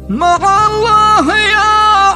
مع الله يا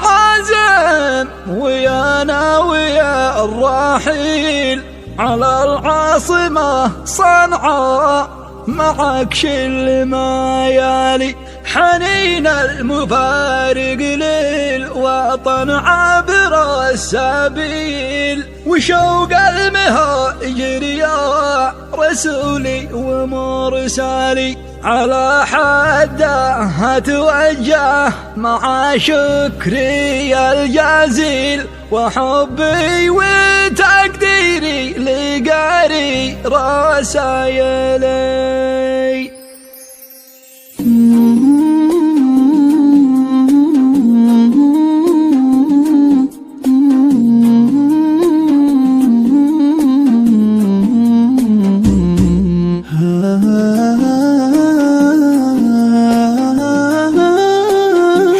عازم ويا ناوي الرحيل على العاصمة صنعاء، معك شل ما يالي حنين المفارق للوطن عبر السبيل، وشوق المهاجر يا رسولي ومرسالي على حده اتوجه مع شكري الجزيل، وحبي وتقديري لقاري رسايلي.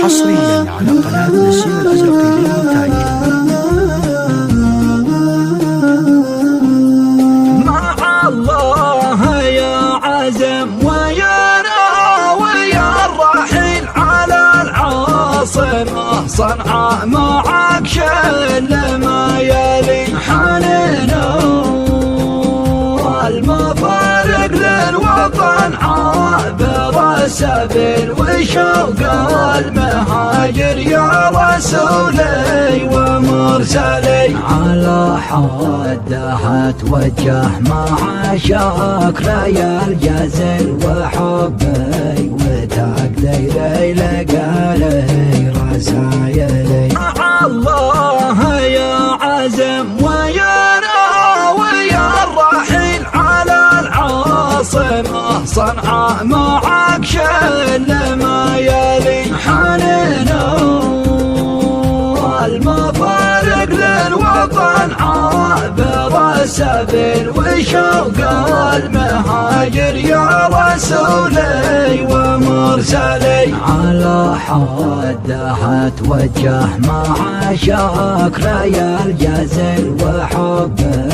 حصريا على قناة نسيم الأزرق للمونتاج. مع الله يا عزم ويا ناوي الرحيل على العاصمة صنعاء، معك شل ما يلي حنين المفارق للوطن عابر السبيل، وشوق المهاجر يا رسولي ومرسلي على حده اتوجه مع شكري الجزيل، وحبي وتقديري لقاري رسايلي. مع الله يا عزم ويا ناوي الرحيل على العاصمة صنعاء، معك شل ما يلي حنين المفارق للوطن عابر السبيل، وشوق المهاجر يا رسولي ومرسلي على حده اتوجه مع شكري الجزيل، وحبي